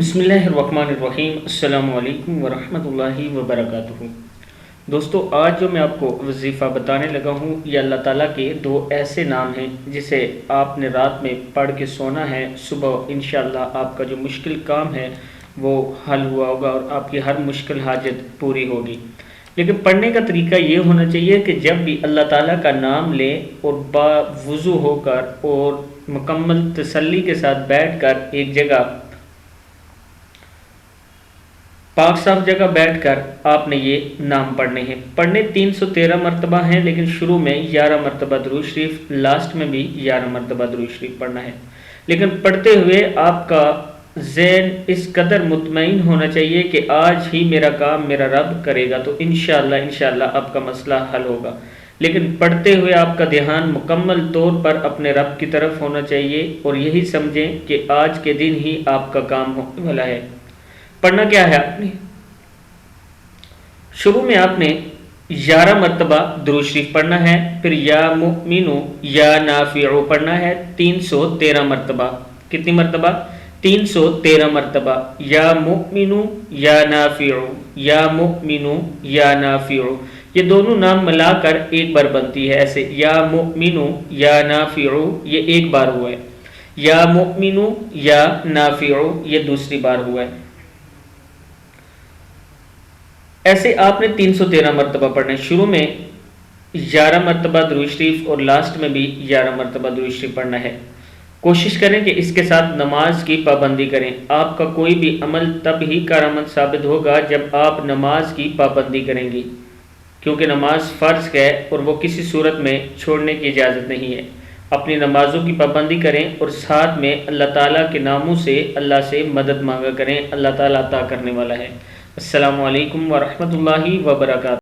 بسم اللہ الرحمن الرحیم۔ السلام علیکم ورحمۃ اللہ وبرکاتہ۔ دوستو، آج جو میں آپ کو وظیفہ بتانے لگا ہوں یہ اللہ تعالیٰ کے دو ایسے نام ہیں جسے آپ نے رات میں پڑھ کے سونا ہے، صبح انشاءاللہ آپ کا جو مشکل کام ہے وہ حل ہوا ہوگا اور آپ کی ہر مشکل حاجت پوری ہوگی۔ لیکن پڑھنے کا طریقہ یہ ہونا چاہیے کہ جب بھی اللہ تعالیٰ کا نام لیں اور باوضو ہو کر اور مکمل تسلی کے ساتھ بیٹھ کر ایک جگہ پاک صاف جگہ بیٹھ کر آپ نے یہ نام پڑھنے ہیں۔ پڑھنے 313 مرتبہ ہیں، لیکن شروع میں 11 مرتبہ درود شریف، لاسٹ میں بھی 11 مرتبہ درود شریف پڑھنا ہے۔ لیکن پڑھتے ہوئے آپ کا ذہن اس قدر مطمئن ہونا چاہیے کہ آج ہی میرا کام میرا رب کرے گا، تو انشاءاللہ آپ کا مسئلہ حل ہوگا۔ لیکن پڑھتے ہوئے آپ کا دھیان مکمل طور پر اپنے رب کی طرف ہونا چاہیے اور یہی سمجھیں کہ آج کے دن ہی آپ کا کام ہونے والا ہے۔ پڑھنا کیا ہے آپ نے؟ شروع میں آپ نے 11 مرتبہ درود شریف پڑھنا ہے، پھر یا مؤمنو یا نافعو پڑھنا ہے 313 مرتبہ۔ کتنی مرتبہ؟ 313 مرتبہ۔ یا مؤمنو یا نافعو، یا مؤمنو یا نافعو، یہ دونوں نام ملا کر ایک بار بنتی ہے۔ ایسے یا مؤمنو یا نافعو یہ ایک بار ہوا ہے، یا مؤمنو یا نافعو یہ دوسری بار ہوا ہے۔ ایسے آپ نے 313 مرتبہ پڑھنا ہے۔ شروع میں 11 مرتبہ درود شریف اور لاسٹ میں بھی 11 مرتبہ درود شریف پڑھنا ہے۔ کوشش کریں کہ اس کے ساتھ نماز کی پابندی کریں۔ آپ کا کوئی بھی عمل تب ہی کارآمد ثابت ہوگا جب آپ نماز کی پابندی کریں گی، کیونکہ نماز فرض ہے اور وہ کسی صورت میں چھوڑنے کی اجازت نہیں ہے۔ اپنی نمازوں کی پابندی کریں اور ساتھ میں اللہ تعالیٰ کے ناموں سے اللہ سے مدد مانگا کریں، اللہ تعالیٰ عطا کرنے والا ہے۔ السلام علیکم ورحمۃ اللہ وبرکاتہ۔